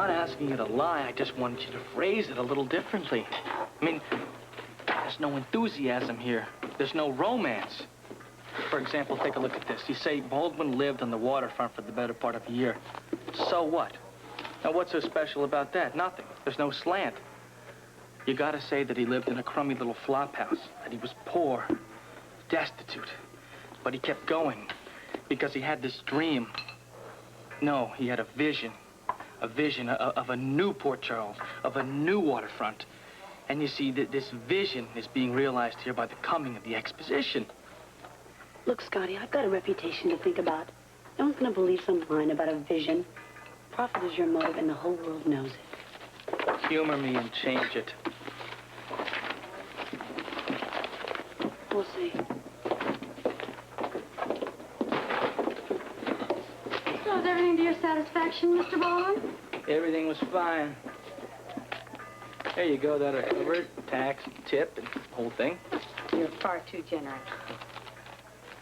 not asking you to lie. I just wanted you to phrase it a little differently. I mean, there's no enthusiasm here. There's no romance. For example, take a look at this. You say Baldwin lived on the waterfront for the better part of a year. So what? Now, what's so special about that? Nothing. There's no slant. You gotta say that he lived in a crummy little flop house, that he was poor, destitute. But he kept going because he had this dream. No, he had a vision of a new Port Charles, of a new waterfront. And you see, this vision is being realized here by the coming of the exposition. Look, Scotty, I've got a reputation to think about. No one's gonna believe some line about a vision. Profit is your motive, and the whole world knows it. Humor me and change it. We'll see. So is everything to your satisfaction, Mr. Baldwin? Everything was fine. There you go, that are covered, tax, tip, and the whole thing. You're far too generous.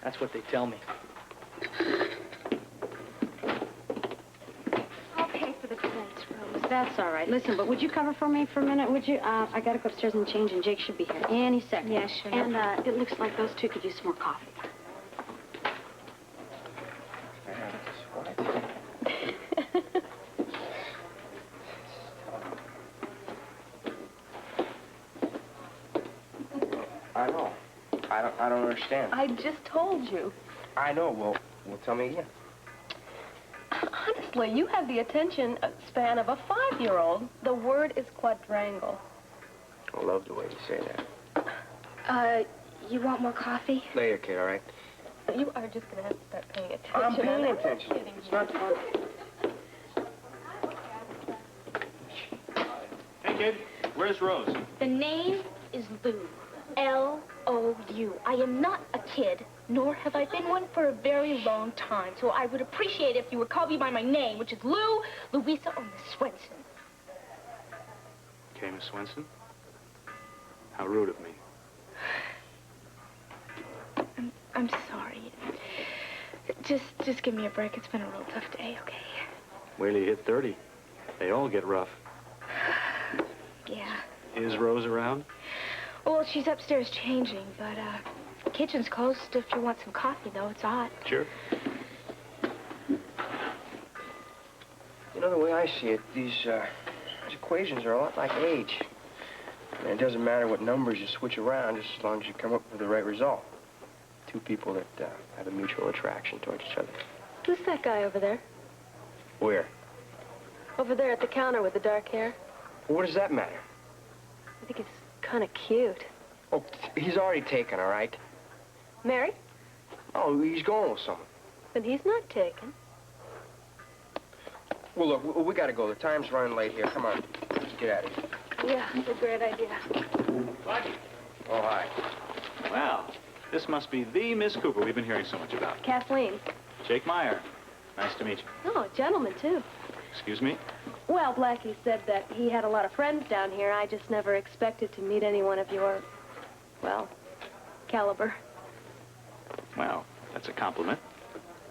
That's what they tell me. I'll pay for the plates, Rose. That's all right. Listen, but would you cover for me for a minute, would you? I gotta go upstairs and change, and Jake should be here any second. Yeah, sure. And it looks like those two could use some more coffee. I know. I don't understand. I just told you. I know. Well, tell me again. Honestly, you have the attention span of a 5-year-old. The word is quadrangle. I love the way you say that. You want more coffee? Later, kid, all right? You are just gonna have to start paying attention. I'm paying I'm attention. kidding It's you. not fun. Hey, kid, where's Rose? The name is Lou. L-O-U. I am not a kid, nor have I been one for a very long time. So I would appreciate it if you would call me by my name, which is Lou, Louisa, or Miss Swenson. Okay, Miss Swenson. How rude of me. I'm sorry. Just give me a break. It's been a real tough day, okay? Wait till you hit 30. They all get rough. Yeah. Is Rose around? Well, she's upstairs changing, but, the kitchen's closed if you want some coffee, though. It's hot. Sure. You know, the way I see it, these equations are a lot like age. And it doesn't matter what numbers you switch around, just as long as you come up with the right result. Two people that have a mutual attraction towards each other. Who's that guy over there? Where? Over there at the counter with the dark hair? Well, what does that matter? I think he's kind of cute. Oh, he's already taken, all right? Married? Oh, he's going with someone. Then he's not taken. Well, look, we gotta go. The time's running late here. Come on. Let's get out of here. Yeah, it's a great idea. Blackie. Oh, hi. Well, this must be the Miss Cooper we've been hearing so much about. Kathleen. Jake Meyer. Nice to meet you. Oh, a gentleman, too. Excuse me? Well, Blackie said that he had a lot of friends down here. I just never expected to meet anyone of your, well, caliber. Well, that's a compliment.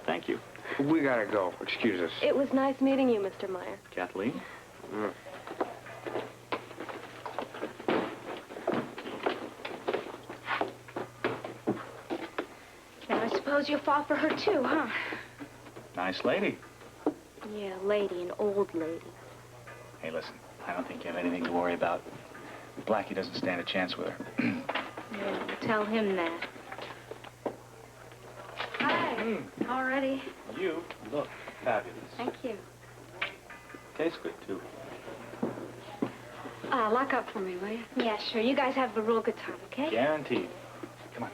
Thank you. We gotta go. Excuse us. It was nice meeting you, Mr. Meyer. Kathleen? Mm. Now, I suppose you'll fall for her, too, huh? Nice lady. Yeah, lady, an old lady. Hey, listen, I don't think you have anything to worry about. Blackie doesn't stand a chance with her. Yeah, tell him that. Hi. Already. You look fabulous. Thank you. Tastes good, too. Lock up for me, will you? Yeah, sure. You guys have a real good time, okay? Guaranteed. Come on.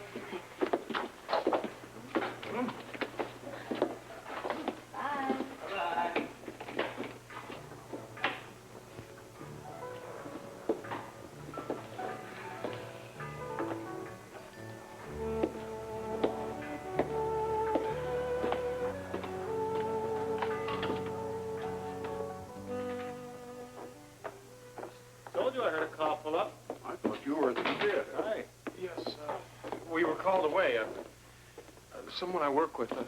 Told you I heard a car pull up. I thought you were at the theater. Hi. Yes, we were called away. Someone I work with, a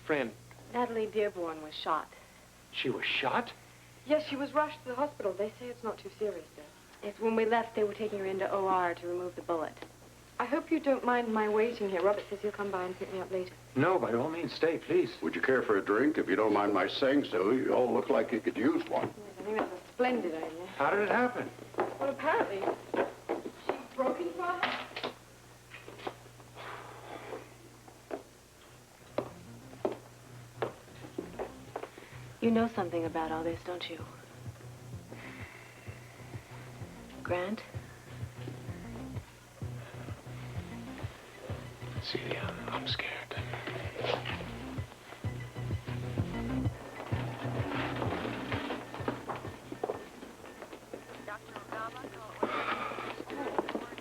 friend. Natalie Dearborn was shot. She was shot? Yes, she was rushed to the hospital. They say it's not too serious, dear. Yes, when we left, they were taking her into OR to remove the bullet. I hope you don't mind my waiting here. Robert says he'll come by and pick me up later. No, by all means, stay, please. Would you care for a drink? If you don't mind my saying so, you all look like you could use one. Yes, I think that's a splendid idea. How did it happen? Well, apparently, she broke into our house. You know something about all this, don't you? Grant? Celia, I'm scared.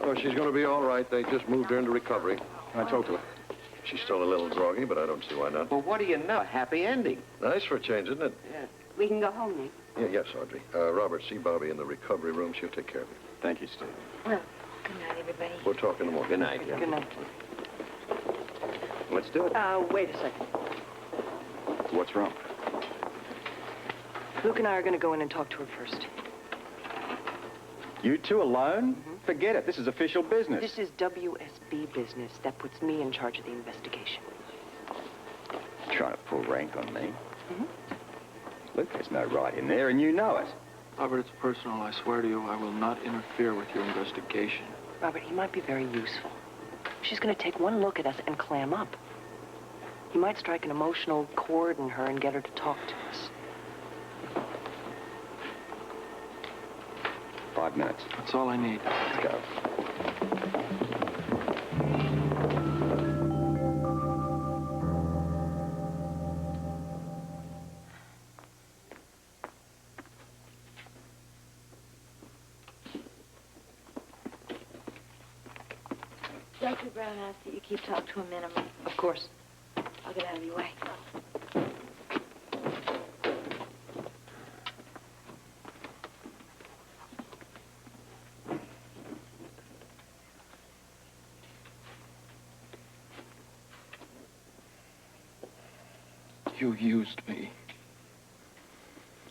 Oh, she's going to be all right. They just moved her into recovery. Can I talk to her? She's still a little groggy, but I don't see why not. Well, what do you know? Happy ending. Nice for a change, isn't it? Yeah. We can go home, Nick. Yeah, yes, Audrey. Robert, see Bobbie in the recovery room. She'll take care of you. Thank you, Steve. Well, good night, everybody. We'll talk in the morning. Good night. Yeah. Good night. Let's do it. Wait a second. What's wrong? Luke and I are going to go in and talk to her first. You two alone? Forget it. This is official business. This is WSB business. That puts me in charge of the investigation. Trying to pull rank on me. Look, there's no right in there, and you know it. Robert, it's personal. I swear to you, I will not interfere with your investigation. Robert, he might be very useful. She's going to take one look at us and clam up. He might strike an emotional chord in her and get her to talk to us. 5 minutes. That's all I need. Let's go. Dr. Brown asked that you keep talk to a minimum. Of course. I'll get out of your way. You used me.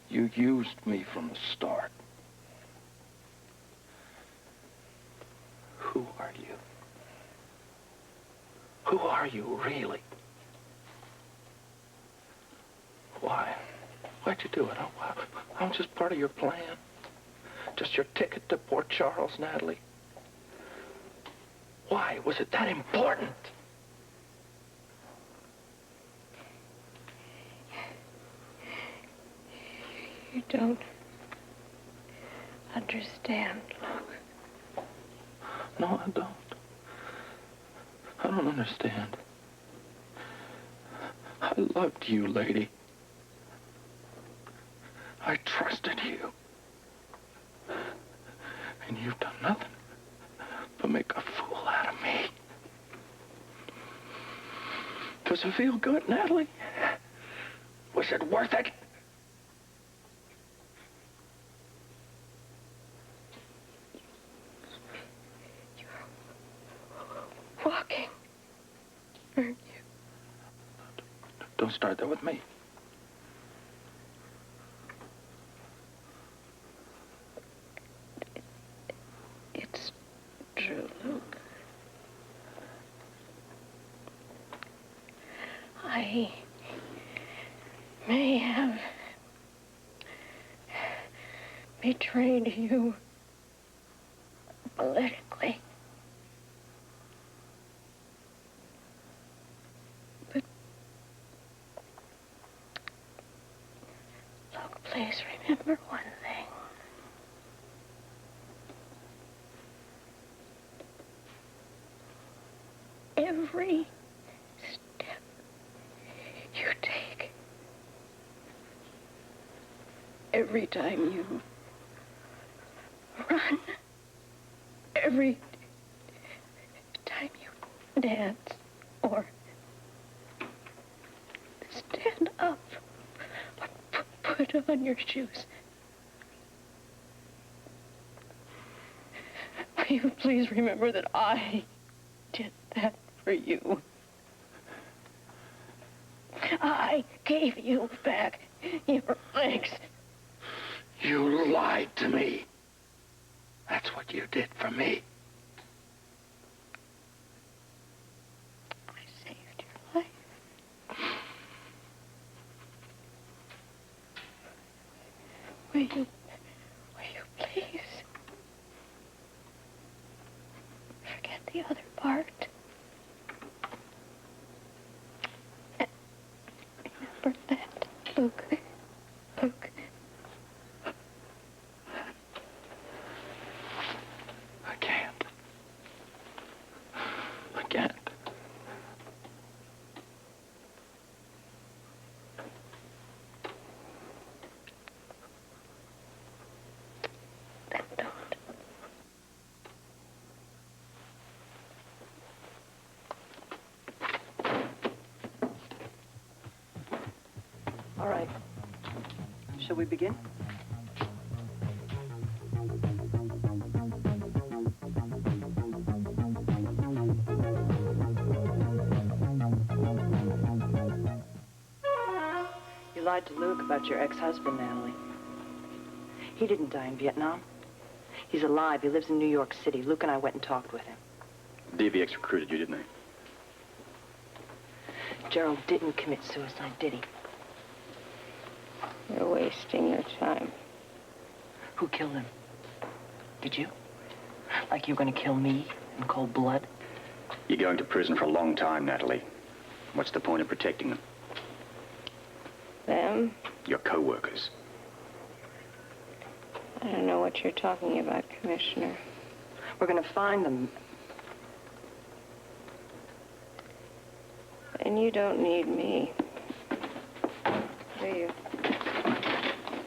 You used me from the start. Who are you? Who are you, really? Why? Why'd you do it? I'm just part of your plan. Just your ticket to Port Charles, Natalie. Why? Was it that important? You don't understand, Luke. No, I don't. I don't understand. I loved you, lady. I trusted you. And you've done nothing but make a fool out of me. Does it feel good, Natalie? Was it worth it? Walking, aren't you? Don't start that with me. It's true, Luke. I may have betrayed you politically. But, Luke, please remember one thing. Every step you take, every time you run, every time you dance or stand up or put on your shoes, will you please remember that I did that for you. I gave you back your legs. You lied to me. That's what you did for me. I saved your life. Will you please forget the other part? And remember that, Luke. Luke. I can't. I can't. Then don't. All right. Shall we begin? You lied to Luke about your ex-husband, Natalie. He didn't die in Vietnam. He's alive. He lives in New York City. Luke and I went and talked with him. DVX recruited you, didn't they? Gerald didn't commit suicide, did he? You're wasting your time. Who killed him? Did you? Like you were going to kill me in cold blood? You're going to prison for a long time, Natalie. What's the point of protecting them? Them? Your co-workers. I don't know what you're talking about, Commissioner. We're going to find them. And you don't need me. Do you?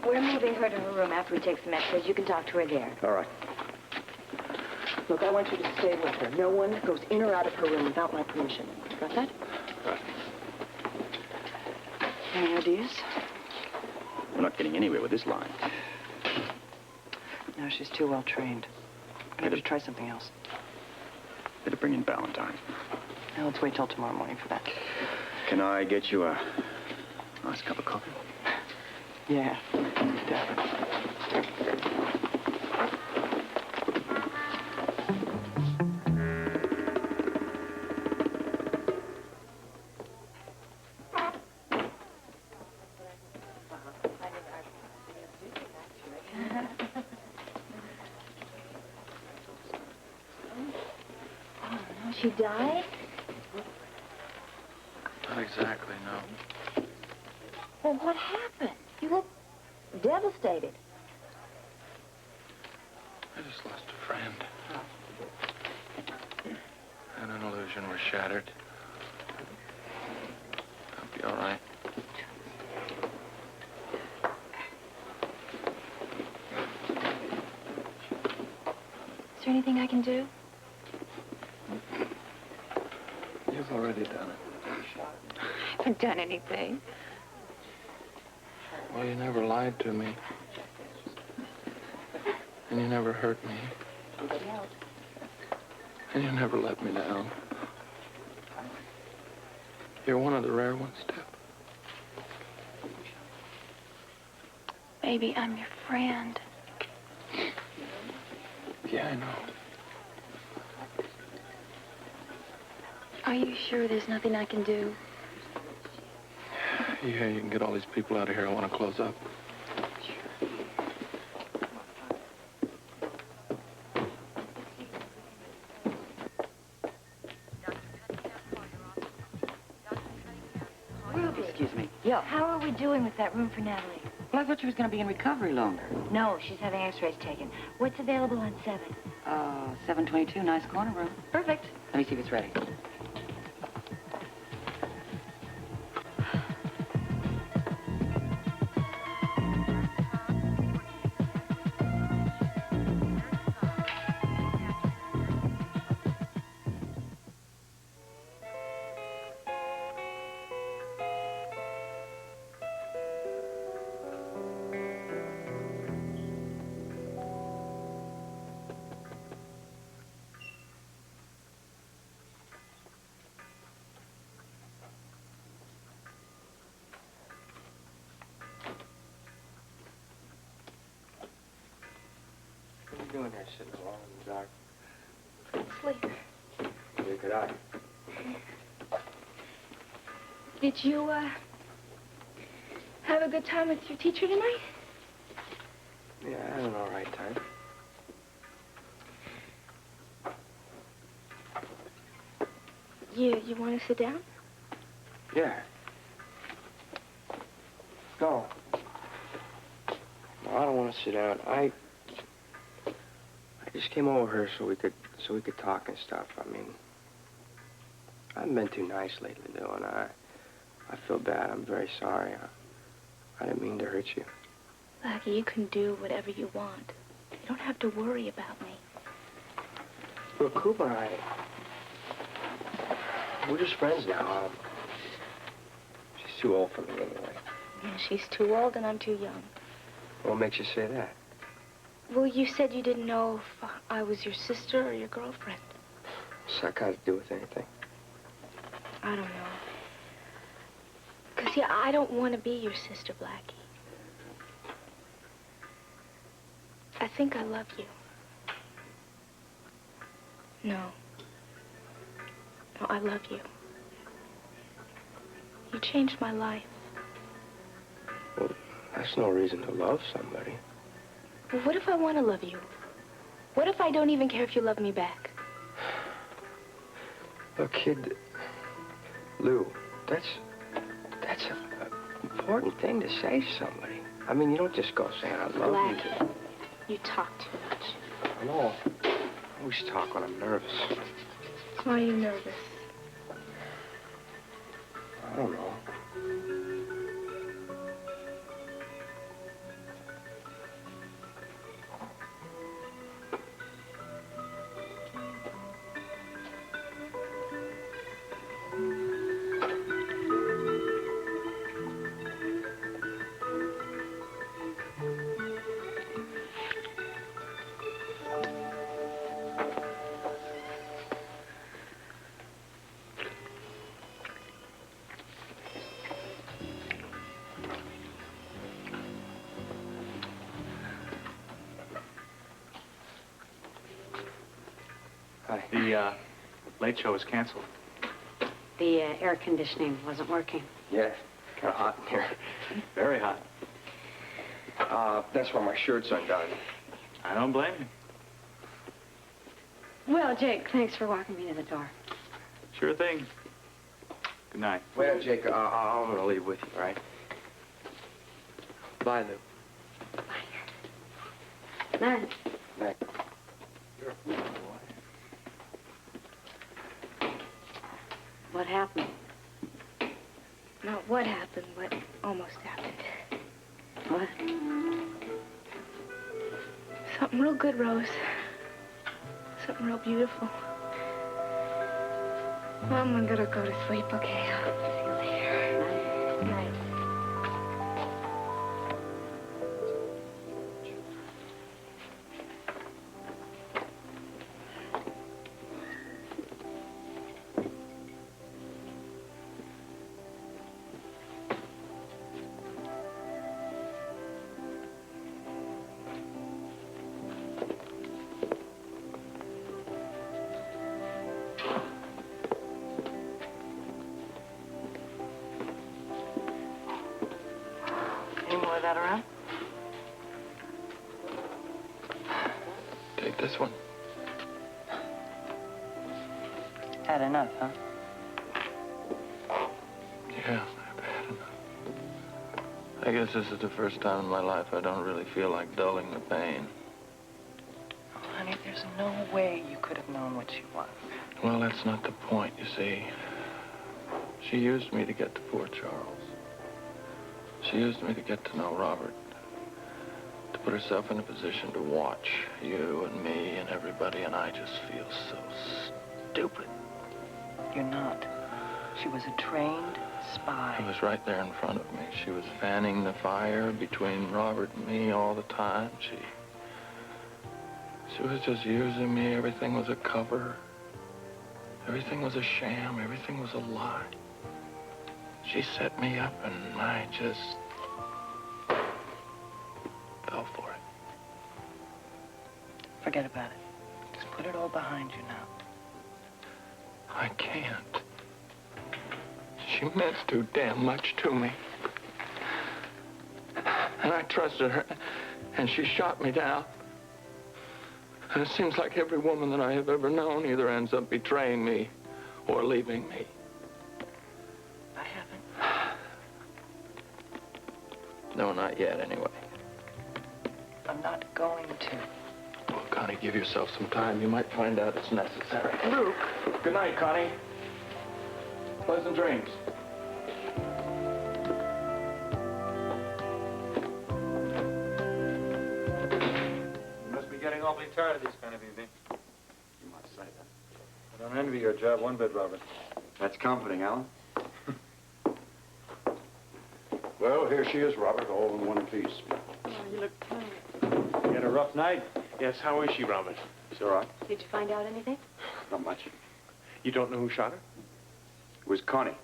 We're moving her to her room after we take some x-rays. You can talk to her there. All right. Look, I want you to stay with her. No one goes in or out of her room without my permission. Got that? Right. Any ideas? We're not getting anywhere with this line. No, she's too well trained. Maybe to try something else. Better bring in Valentine. Now, let's wait till tomorrow morning for that. Can I get you a nice cup of coffee? Yeah, definitely. She died? Not exactly, no. Well, what happened? You look devastated. I just lost a friend. And an illusion was shattered. I'll be all right. Is there anything I can do? You've already done it. I haven't done anything. Well, you never lied to me. And you never hurt me. And you never let me down. You're one of the rare ones, Tiff. Baby, I'm your friend. Yeah, I know. Are you sure there's nothing I can do? Yeah, you can get all these people out of here. I want to close up. Excuse me. Yeah. How are we doing with that room for Natalie? Well, I thought she was going to be in recovery longer. No, she's having x-rays taken. What's available on 7? 722, nice corner room. Perfect. Let me see if it's ready. you doing there, sitting alone in the dark? Sleep. Neither could I. Did you, have a good time with your teacher tonight? Yeah, I had an all right time. You want to sit down? Yeah. No. No, I don't want to sit down. I just came over here so we could talk and stuff. I mean, I haven't been too nice lately, though, and I feel bad. I'm very sorry. I didn't mean to hurt you. Blackie, you can do whatever you want. You don't have to worry about me. Well, Cooper and I, we're just friends now. She's too old for me anyway. Yeah, she's too old and I'm too young. What makes you say that? Well, you said you didn't know if I was your sister or your girlfriend. What's that got to do with anything? I don't know. Because, yeah, I don't want to be your sister, Blackie. I think I love you. No. No, I love you. You changed my life. Well, that's no reason to love somebody. Well, what if I want to love you? What if I don't even care if you love me back? Look, kid, Lou, that's an important thing to say to somebody. I mean, you don't just go saying, I love Blackie, you talk too much. you. No, I always talk when I'm nervous. Why are you nervous? I don't know. Hi. The late show was canceled. The air conditioning wasn't working. Yeah, kind of hot in here. Very hot. That's why my shirt's undone. I don't blame you. Well, Jake, thanks for walking me to the door. Sure thing. Good night. Wait up, Jake. I'm going to leave with you, all right? Bye, Lou. Night. Night. You're a fool, boy. What happened? Not what happened, but almost happened. What? Something real good, Rose. Something real beautiful. Well, I'm gonna go to sleep, okay? I'll see you later. Night. Any more of that around? Take this one. Had enough, huh? Yeah, I've had enough. I guess this is the first time in my life I don't really feel like dulling the pain. Oh, honey, there's no way you could have known what she was. Well, that's not the point, you see. She used me to get to poor Charles. She used me to get to know Robert. To put herself in a position to watch you and me and everybody, and I just feel so stupid. You're not. She was a trained spy. She was right there in front of me. She was fanning the fire between Robert and me all the time. She was just using me. Everything was a cover. Everything was a sham. Everything was a lie. She set me up, and I just fell for it. Forget about it. Just put it all behind you now. I can't. She meant too damn much to me. And I trusted her, and she shot me down. And it seems like every woman that I have ever known either ends up betraying me or leaving me. I haven't. No, not yet, anyway. I'm not going to. Well, Connie, give yourself some time. You might find out it's necessary. Luke. Good night, Connie. Pleasant dreams. You must be getting awfully tired of these kind of evenings. You might say that. I don't envy your job one bit, Robert. That's comforting, Alan. Well, here she is, Robert, all in one piece. Oh, you look tired. You had a rough night? Yes, how is she, Robert? She's all right. Did you find out anything? Not much. You don't know who shot her? It was Connie,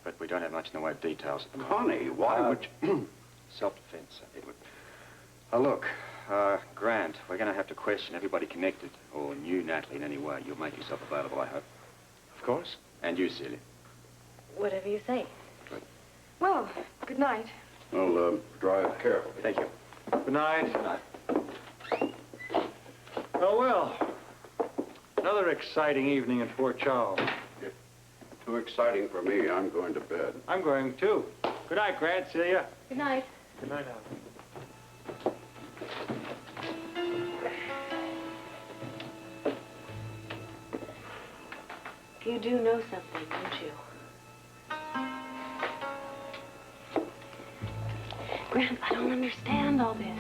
but we don't have much in the way of details at the moment. Connie, why would you... Self-defense, Edward. Look, Grant, we're going to have to question everybody connected or knew Natalie in any way. You'll make yourself available, I hope. Of course. And you, Celia. Whatever you say. Good. Well, good night. Well, drive carefully. Thank you. Good night. Good night. Oh, well. Another exciting evening in Fort Charles. Too exciting for me. I'm going to bed. I'm going, too. Good night, Grant, Celia. Good night. Good night, Alan. You do know something, don't you? Grant, I don't understand all this.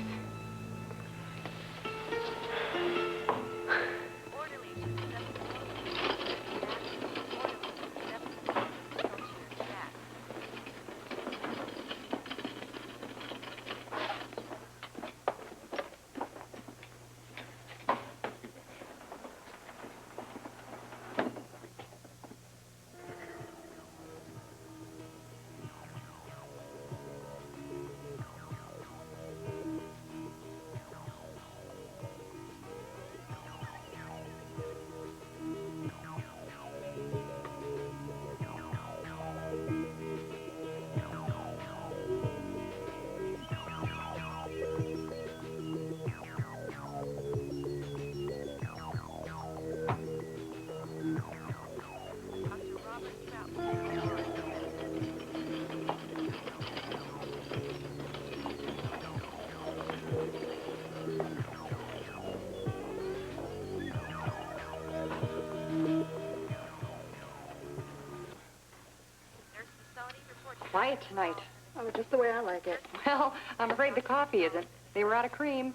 Quiet tonight. Oh, just the way I like it. Well, I'm afraid the coffee isn't. They were out of cream.